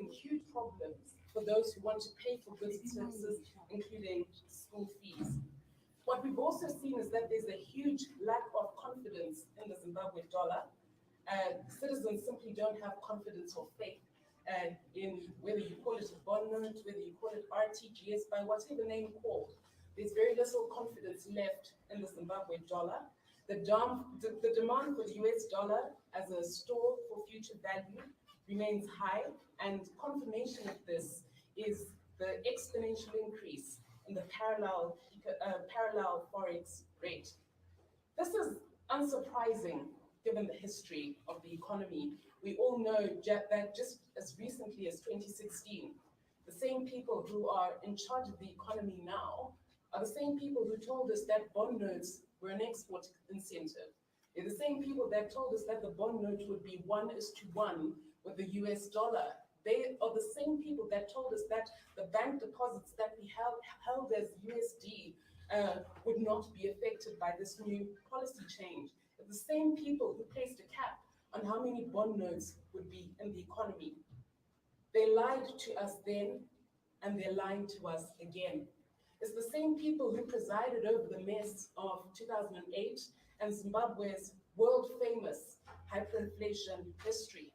huge problems for those who want to pay for goods and services, including school fees. What we've also seen is that there's a huge lack of confidence in the Zimbabwe dollar. Citizens simply don't have confidence or faith in whether you call it a bond note, whether you call it RTGS, by whatever name called. There's very little confidence left in the Zimbabwe dollar. The demand for the US dollar as a store for future value remains high, and confirmation of this is the exponential increase in the parallel forex rate. This is unsurprising given the history of the economy. We all know that just as recently as 2016, the same people who are in charge of the economy now are the same people who told us that bond notes were an export incentive. They're the same people that told us that the bond note would be 1:1 with the US dollar. They are the same people that told us that the bank deposits that we held as USD would not be affected by this new policy change. They're the same people who placed a cap on how many bond notes would be in the economy. They lied to us then, and they're lying to us again. It's the same people who presided over the mess of 2008 and Zimbabwe's world-famous hyperinflation history.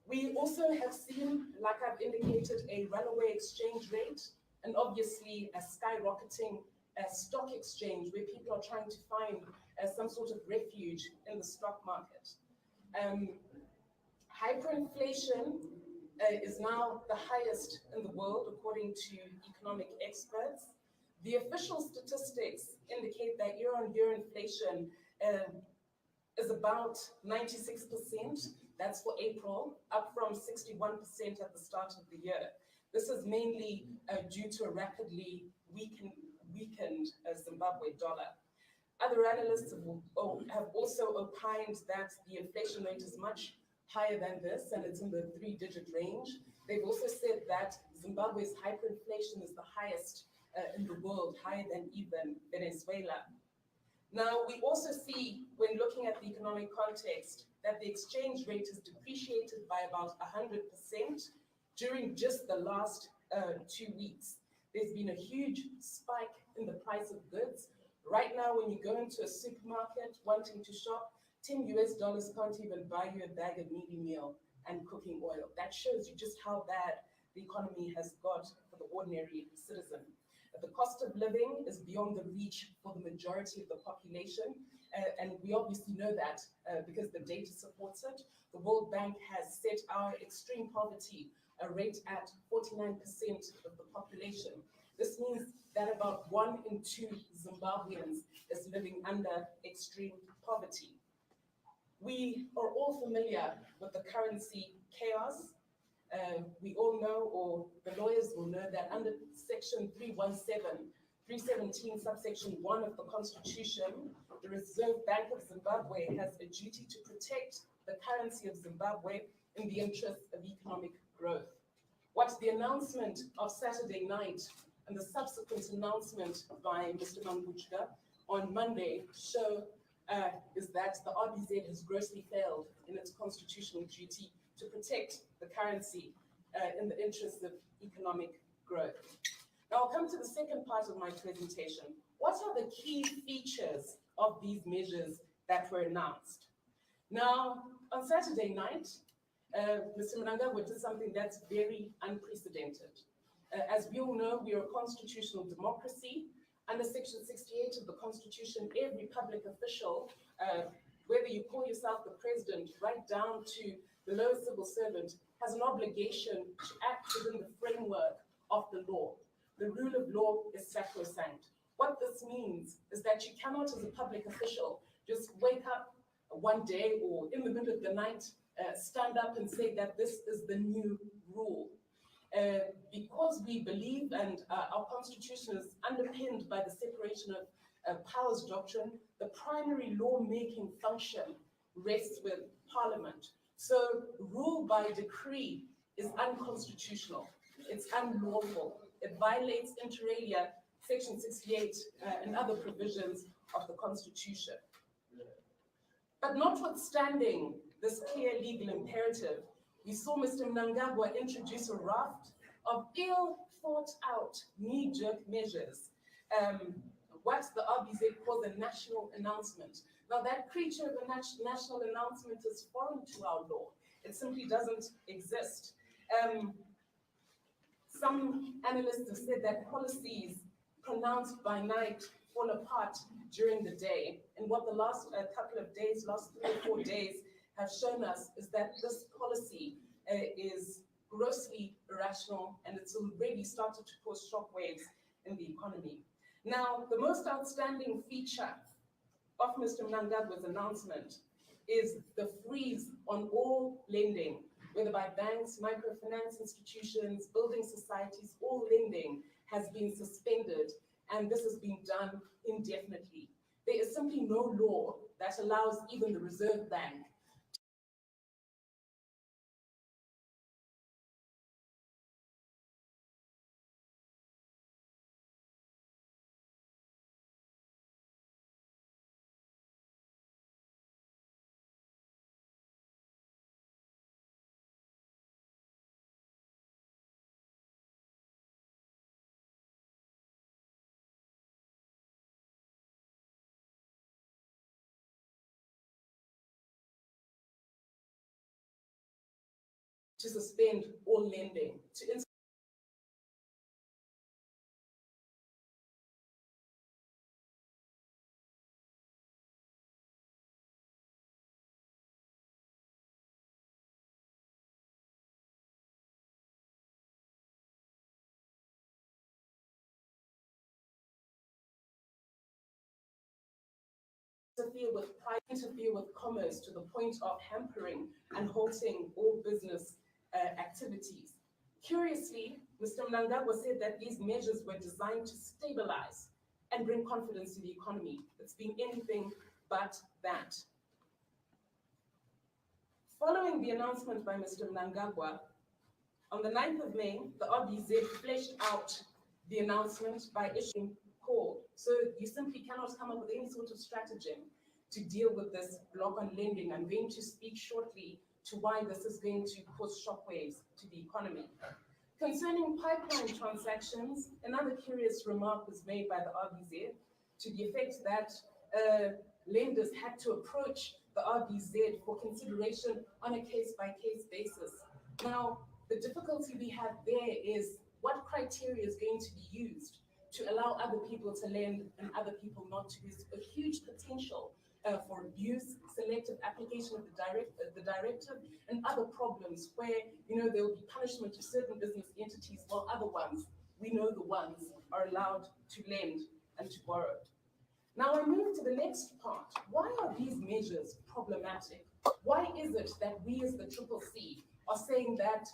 We also have seen, like I've indicated, a runaway exchange rate, and obviously a skyrocketing stock exchange where people are trying to find some sort of refuge in the stock market. Hyperinflation is now the highest in the world, according to economic experts. The official statistics indicate that year-on-year inflation is about 96%. That's for April, up from 61% at the start of the year. This is mainly due to a rapidly weakened Zimbabwe dollar. Other analysts have also opined that the inflation rate is much higher than this, and it's in the 3-digit range. They've also said that Zimbabwe's hyperinflation is the highest in the world, higher than even Venezuela. Now, we also see, when looking at the economic context, that the exchange rate has depreciated by about 100% during just the last 2 weeks. There's been a huge spike in the price of goods. Right now, when you go into a supermarket wanting to shop, $10 can't even buy you a bag of mealie meal and cooking oil. That shows you just how bad the economy has got for the ordinary citizen. The cost of living is beyond the reach for the majority of the population, and we obviously know that because the data supports it. The World Bank has set our extreme poverty rate at 49% of the population. This means that about 1 in 2 Zimbabweans is living under extreme poverty. We are all familiar with the currency chaos. We all know, or the lawyers will know, that under Section 317, subsection 1 of the Constitution, the Reserve Bank of Zimbabwe has a duty to protect the currency of Zimbabwe in the interest of economic growth. What the announcement of Saturday night and the subsequent announcement by Mr. MNANGAGWA on Monday show is that the RBZ has grossly failed in its constitutional duty to protect the currency in the interest of economic growth. Now I'll come to the second part of my presentation. What are the key features of these measures that were announced? Now, on Saturday night, Mr. MNANGAGWA did something that's very unprecedented. As we all know, we are a constitutional democracy. Under Section 68 of the Constitution, every public official, whether you call yourself the president right down to the lowest civil servant, has an obligation to act within the framework of the law. The rule of law is sacrosanct. What this means is that you cannot, as a public official, just wake up one day or in the middle of the night, stand up and say that this is the new rule. Because we believe, and our constitution is underpinned by the separation of powers doctrine, the primary lawmaking function rests with Parliament. So rule by decree is unconstitutional. It's unlawful. It violates inter alia Section 68 and other provisions of the Constitution. But notwithstanding this clear legal imperative, We saw Mr. MNANGAGWA introduce a raft of ill-thought-out, knee-jerk measures, what the RBZ calls a national announcement. Now, that creature of a national announcement is foreign to our law. It simply doesn't exist. Some analysts have said that policies pronounced by night fall apart during the day. And what the last couple of days, last 3 or 4 days, have shown us is that this policy is grossly irrational, and it's already started to cause shockwaves in the economy. Now, the most outstanding feature of Mr. MNANGAGWA's announcement is the freeze on all lending, whether by banks, microfinance institutions, building societies, all lending has been suspended, and this has been done indefinitely. There is simply no law that allows even the Reserve Bank to suspend all lending, to interfere with commerce to the point of hampering and halting all business activities. Curiously, Mr. MNANGAGWA said that these measures were designed to stabilize and bring confidence to the economy. It's been anything but that. Following the announcement by Mr. MNANGAGWA, on the 9th of May, the RBZ fleshed out the announcement by issuing call. So you simply cannot come up with any sort of stratagem to deal with this block on lending. I'm going to speak shortly to why this is going to cause shockwaves to the economy. Concerning pipeline transactions, another curious remark was made by the RBZ to the effect that lenders had to approach the RBZ for consideration on a case-by-case basis. Now, the difficulty we have there is what criteria is going to be used to allow other people to lend and other people not to. There's a huge potential for abuse, selective application of the directive, and other problems where, there will be punishment to certain business entities while other ones, we know the ones, are allowed to lend and to borrow. Now I move to the next part. Why are these measures problematic? Why is it that we as the CCC are saying that,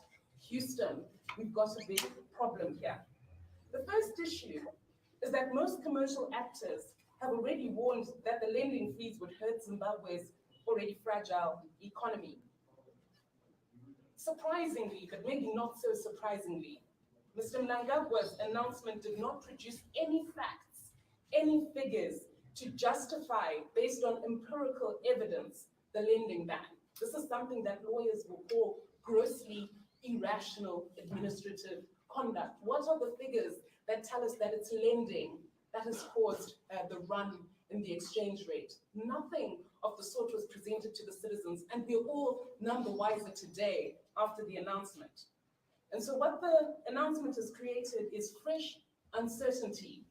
Houston, we've got a big problem here? The first issue is that most commercial actors have already warned that the lending freeze would hurt Zimbabwe's already fragile economy. Surprisingly, but maybe not so surprisingly, Mr. MNANGAGWA's announcement did not produce any facts, any figures to justify, based on empirical evidence, the lending ban. This is something that lawyers will call grossly irrational administrative conduct. What are the figures that tell us that it's lending that has caused the run in the exchange rate? Nothing of the sort was presented to the citizens, and we're all none the wiser today after the announcement. And so what the announcement has created is fresh uncertainty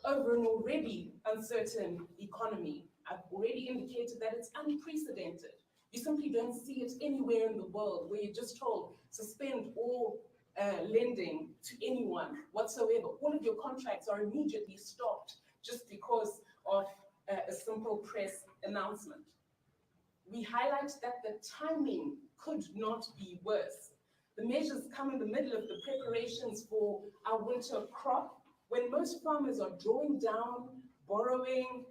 over an already uncertain economy. I've already indicated that it's unprecedented. You simply don't see it anywhere in the world where you're just told suspend all lending to anyone whatsoever. All of your contracts are immediately stopped just because of a simple press announcement. We highlight that the timing could not be worse. The measures come in the middle of the preparations for our winter crop, when most farmers are drawing down, borrowing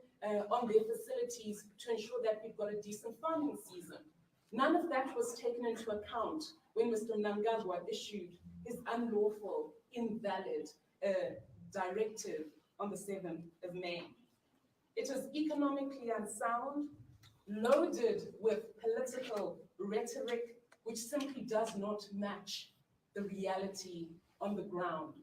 on their facilities to ensure that we've got a decent farming season. None of that was taken into account when Mr. MNANGAGWA issued his unlawful, invalid directive on the 7th of May. It is economically unsound, loaded with political rhetoric, which simply does not match the reality on the ground.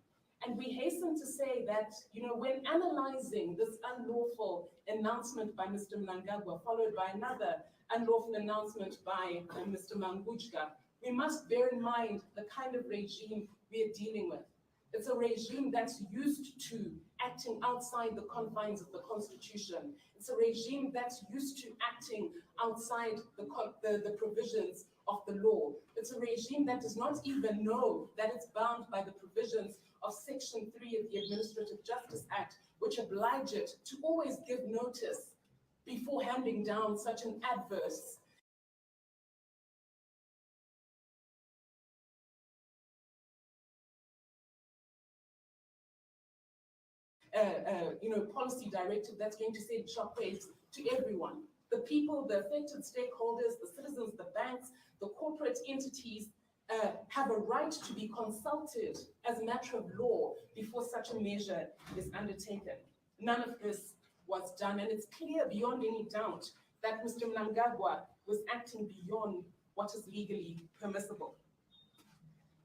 And we hasten to say that, when analyzing this unlawful announcement by Mr. MNANGAGWA, followed by another unlawful announcement by Mr. Mangujka, we must bear in mind the kind of regime we are dealing with. It's a regime that's used to acting outside the confines of the Constitution. It's a regime that's used to acting outside the provisions of the law. It's a regime that does not even know that it's bound by the provisions of Section 3 of the Administrative Justice Act, which oblige it to always give notice before handing down such an adverse policy directive that's going to send shockwaves to everyone. The people, the affected stakeholders, the citizens, the banks, the corporate entities have a right to be consulted as a matter of law before such a measure is undertaken. None of this was done, and it's clear beyond any doubt that Mr. MNANGAGWA was acting beyond what is legally permissible.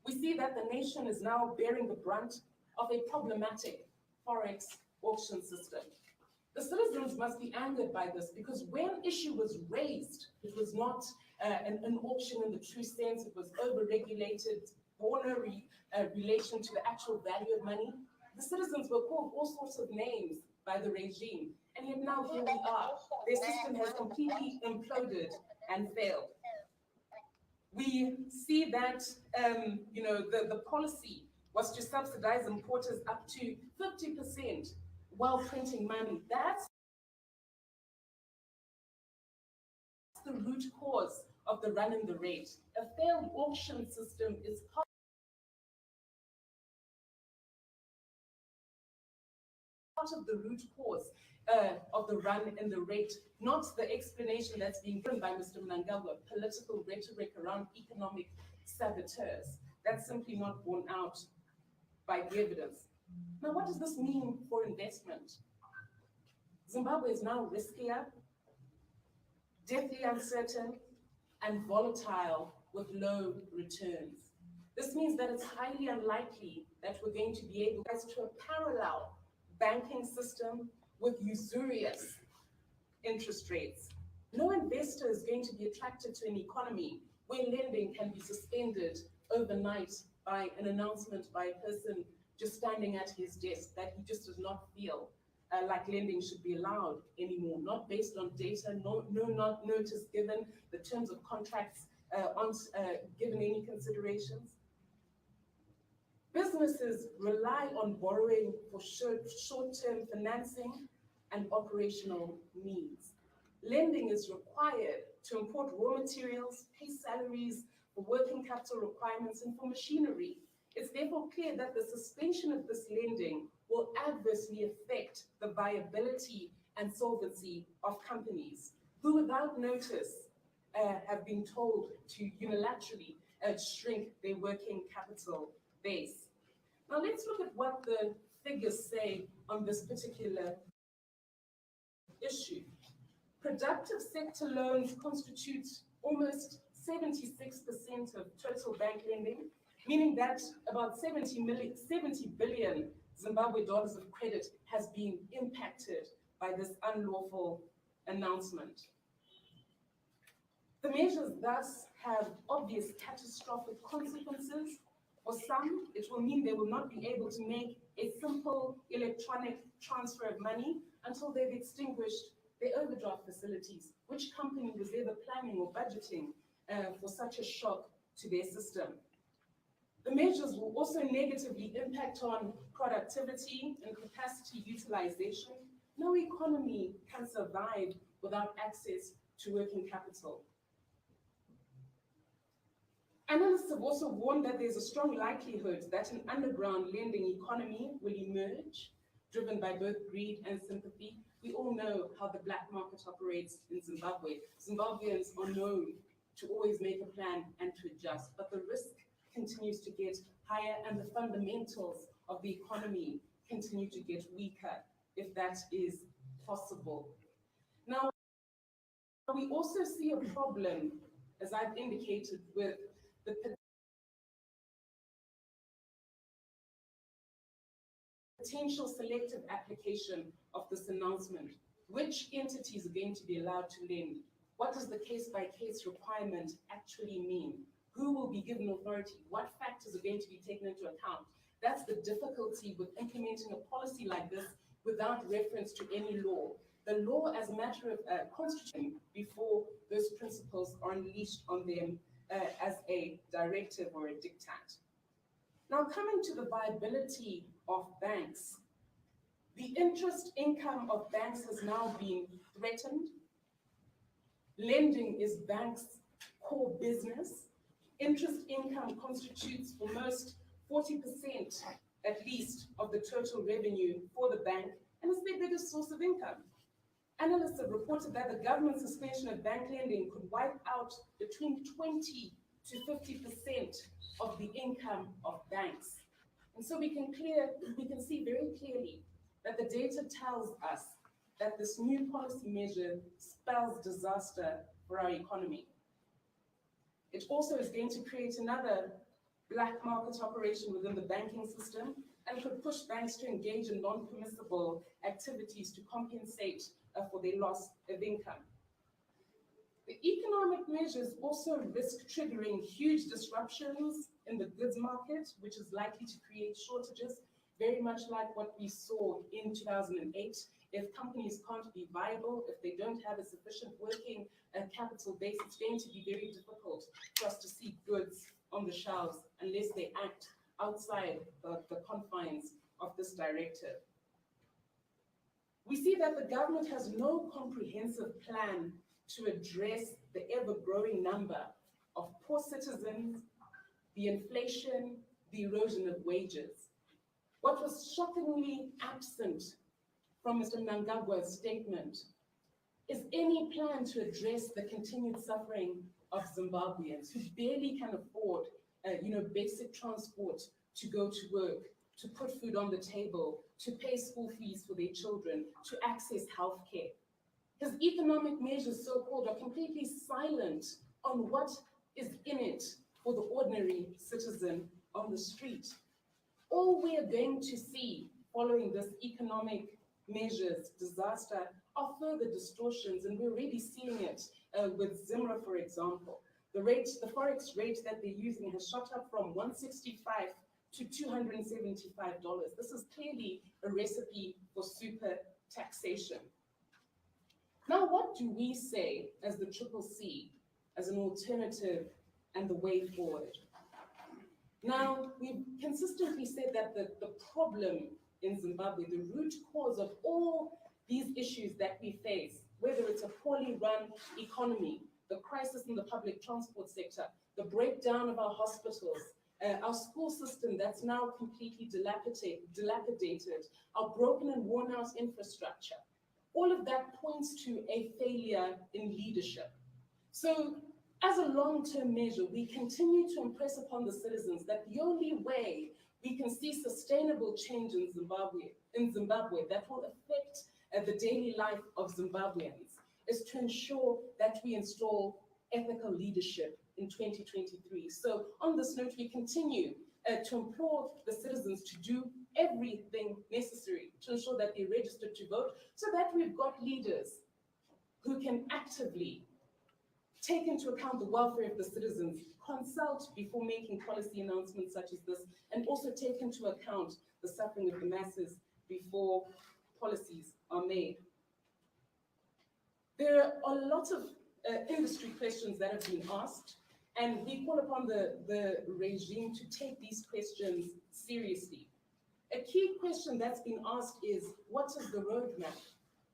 We see that the nation is now bearing the brunt of a problematic forex auction system. The citizens must be angered by this because when issue was raised, it was not an auction in the true sense. It was over-regulated, bore no relation to the actual value of money. The citizens were called all sorts of names by the regime, and yet now here we are. Their system has completely imploded and failed. We see that the policy was to subsidize importers up to 50% while printing money. That's the root cause of the run in the rate. A failed auction system is part of the root cause of the run in the rate, not the explanation that's being given by Mr. MNANGAGWA, political rhetoric around economic saboteurs. That's simply not borne out by the evidence. Now, what does this mean for investment? Zimbabwe is now riskier, deathly uncertain, and volatile with low returns. This means that it's highly unlikely that we're going to be able to a parallel banking system with usurious interest rates. No investor is going to be attracted to an economy where lending can be suspended overnight by an announcement by a person just standing at his desk that he just does not feel like lending should be allowed anymore, not based on data, no notice given, the terms of contracts aren't given any considerations. Businesses rely on borrowing for short-term financing and operational needs. Lending is required to import raw materials, pay salaries, for working capital requirements, and for machinery. It's therefore clear that the suspension of this lending will adversely affect the viability and solvency of companies who, without notice, have been told to unilaterally shrink their working capital base. Now let's look at what the figures say on this particular issue. Productive sector loans constitute almost 76% of total bank lending, meaning that about 70 billion Zimbabwe dollars of credit has been impacted by this unlawful announcement. The measures thus have obvious catastrophic consequences. For some, it will mean they will not be able to make a simple electronic transfer of money until they've extinguished their overdraft facilities. Which company was ever planning or budgeting for such a shock to their system? The measures will also negatively impact on productivity and capacity utilization. No economy can survive without access to working capital. Analysts have also warned that there's a strong likelihood that an underground lending economy will emerge, driven by both greed and sympathy. We all know how the black market operates in Zimbabwe. Zimbabweans are known to always make a plan and to adjust, but the risk continues to get higher and the fundamentals of the economy continue to get weaker, if that is possible. Now, we also see a problem, as I've indicated, with the potential selective application of this announcement. Which entities are going to be allowed to lend? What does the case-by-case requirement actually mean? Who will be given authority? What factors are going to be taken into account? That's the difficulty with implementing a policy like this without reference to any law. The law, as a matter of constitution, before those principles are unleashed on them as a directive or a diktat. Now, coming to the viability of banks, the interest income of banks has now been threatened. Lending is banks' core business. Interest income constitutes for most 40% at least of the total revenue for the bank and is their biggest source of income. Analysts have reported that the government suspension of bank lending could wipe out between 20 to 50% of the income of banks. And so we can see very clearly that the data tells us that this new policy measure spells disaster for our economy. It also is going to create another black market operation within the banking system and could push banks to engage in non-permissible activities to compensate for their loss of income. The economic measures also risk triggering huge disruptions in the goods market, which is likely to create shortages, very much like what we saw in 2008. If companies can't be viable, if they don't have a sufficient working capital base, it's going to be very difficult for us to see goods on the shelves unless they act outside the confines of this directive. We see that the government has no comprehensive plan to address the ever-growing number of poor citizens, the inflation, the erosion of wages. What was shockingly absent from Mr. MNANGAGWA's statement is any plan to address the continued suffering of Zimbabweans who barely can afford basic transport to go to work, to put food on the table, to pay school fees for their children, to access health care. His economic measures, so-called, are completely silent on what is in it for the ordinary citizen on the street. All we are going to see following this economic measures disaster are further distortions, and we're already seeing it with Zimra, for example. The forex rate that they're using has shot up from $165 to $275. This is clearly a recipe for super taxation. Now, what do we say as the Ccc as an alternative and the way forward? Now, we've consistently said that the problem in Zimbabwe, the root cause of all these issues that we face, whether it's a poorly run economy, the crisis in the public transport sector, the breakdown of our hospitals, our school system that's now completely dilapidated, our broken and worn out infrastructure, all of that points to a failure in leadership. So as a long-term measure, we continue to impress upon the citizens that the only way we can see sustainable change in Zimbabwe that will affect the daily life of Zimbabweans is to ensure that we install ethical leadership in 2023. So on this note, we continue to implore the citizens to do everything necessary to ensure that they're registered to vote, so that we've got leaders who can actively take into account the welfare of the citizens, consult before making policy announcements such as this, and also take into account the suffering of the masses before policies are made. There are a lot of industry questions that have been asked, and we call upon the regime to take these questions seriously. A key question that's been asked is, what is the roadmap?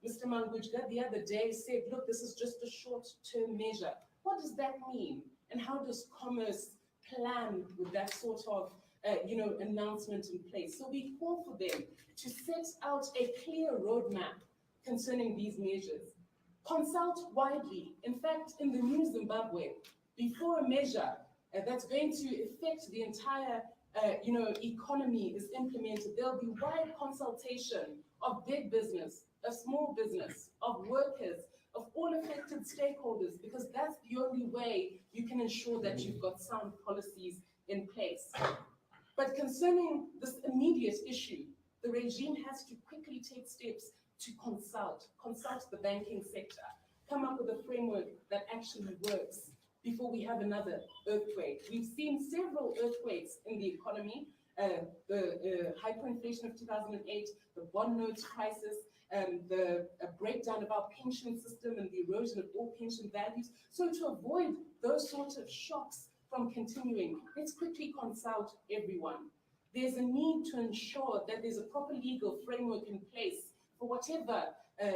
Mr. Mangujga the other day said, look, this is just a short-term measure. What does that mean? And how does commerce plan with that sort of announcement in place? So we call for them to set out a clear roadmap concerning these measures. Consult widely. In fact, in the new Zimbabwe, before a measure that's going to affect the entire economy is implemented, there'll be wide consultation of big business, of small business, of workers, of all affected stakeholders, because that's the only way you can ensure that you've got sound policies in place. But concerning this immediate issue, the regime has to quickly take steps to consult the banking sector, come up with a framework that actually works before we have another earthquake. We've seen several earthquakes in the economy, the hyperinflation of 2008, the bond notes crisis, the breakdown of our pension system and the erosion of all pension values. So to avoid those sorts of shocks from continuing, let's quickly consult everyone. There's a need to ensure that there's a proper legal framework in place for whatever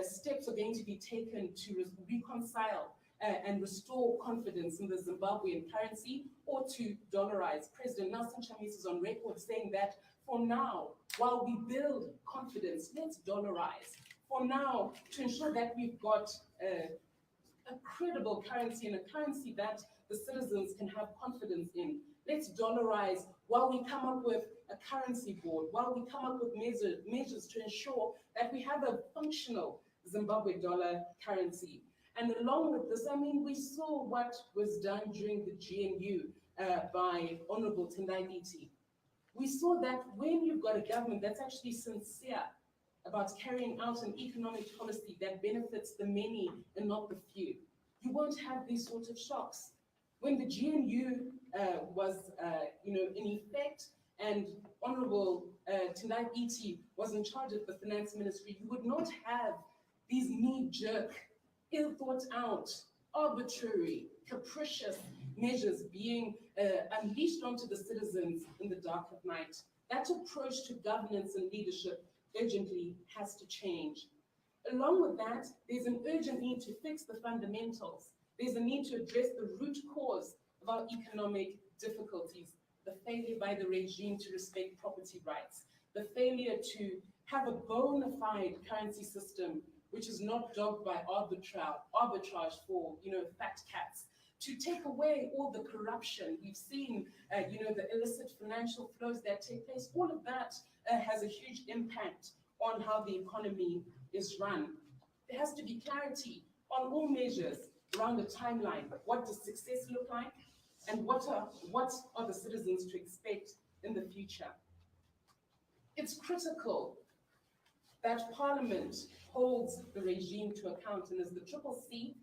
steps are going to be taken to reconcile and restore confidence in the Zimbabwean currency or to dollarize. President Nelson Chamisa is on record saying that for now, while we build confidence, let's dollarize. For now, to ensure that we've got a credible currency and a currency that the citizens can have confidence in, let's dollarize while we come up with a currency board, while we come up with measures to ensure that we have a functional Zimbabwe dollar currency. And along with this, I mean, we saw what was done during the GNU by Honorable Tendai Biti. We saw that when you've got a government that's actually sincere about carrying out an economic policy that benefits the many and not the few, you won't have these sorts of shocks. When the GNU was, in effect, and Honorable Tendai Biti was in charge of the finance ministry, you would not have these knee-jerk, ill-thought-out, arbitrary, capricious measures being unleashed onto the citizens in the dark of night. That approach to governance and leadership urgently has to change. Along with that, there's an urgent need to fix the fundamentals. There's a need to address the root cause of our economic difficulties, the failure by the regime to respect property rights, the failure to have a bona fide currency system which is not dogged by arbitrage for, fat cats, to take away all the corruption. We've seen, the illicit financial flows that take place. All of that has a huge impact on how the economy is run. There has to be clarity on all measures around a timeline. What does success look like? And what are the citizens to expect in the future? It's critical that Parliament holds the regime to account, and as the Ccc,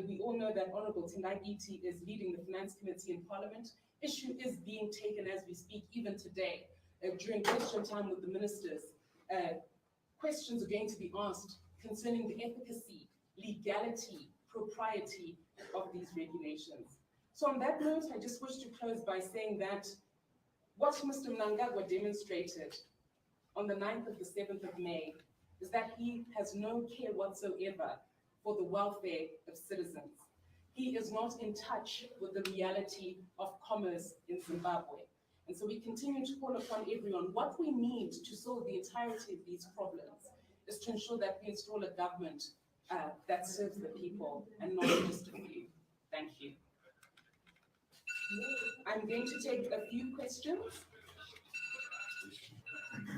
we all know that Honorable Tendai Biti is leading the Finance Committee in Parliament. Issue is being taken as we speak, even today, during question time with the ministers. Questions are going to be asked concerning the efficacy, legality, propriety of these regulations. So on that note, I just wish to close by saying that what Mr. MNANGAGWA demonstrated on the 9th of the 7th of May is that he has no care whatsoever for the welfare of citizens. He is not in touch with the reality of commerce in Zimbabwe. And so we continue to call upon everyone. What we need to solve the entirety of these problems is to ensure that we install a government that serves the people and not just a few. Thank you. I'm going to take a few questions.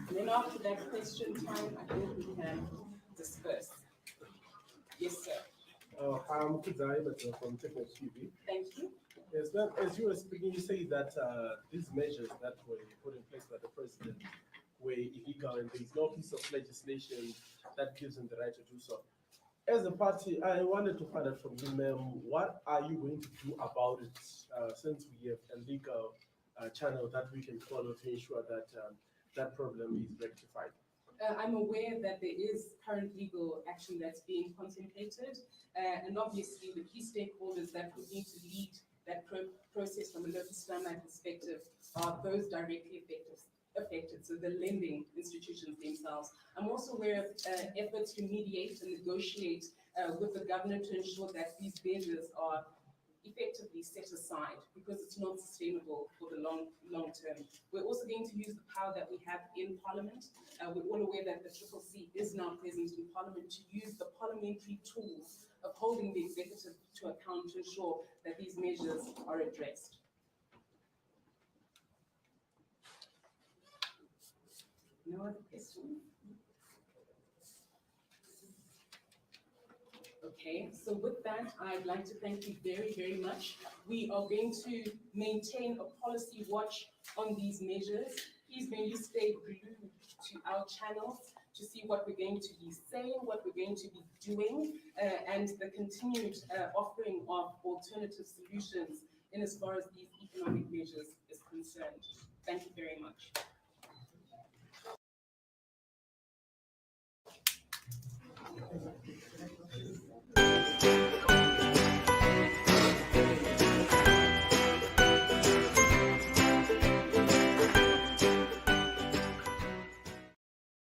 And then after that question time, I think we can disperse. Yes, sir. I'm Kudzai, but from Techno TV. Thank you. Yes, ma'am, as you were speaking, you say that these measures that were put in place by the president were illegal and there is no piece of legislation that gives him the right to do so. As a party, I wanted to find out from you, ma'am, what are you going to do about it since we have a legal channel that we can follow to ensure that that problem is rectified? I'm aware that there is current legal action that's being contemplated, and obviously the key stakeholders that would need to lead that process from a lotus standi perspective are those directly affected, so the lending institutions themselves. I'm also aware of efforts to mediate and negotiate with the government to ensure that these measures are effectively set aside because it's not sustainable for the long term. We're also going to use the power that we have in Parliament. We're all aware that the Ccc is now present in Parliament to use the parliamentary tools of holding the executive to account to ensure that these measures are addressed. No other questions? Okay, so with that, I'd like to thank you very, very much. We are going to maintain a policy watch on these measures. Please may you stay glued to our channels to see what we're going to be saying, what we're going to be doing, and the continued offering of alternative solutions in as far as these economic measures is concerned. Thank you very much.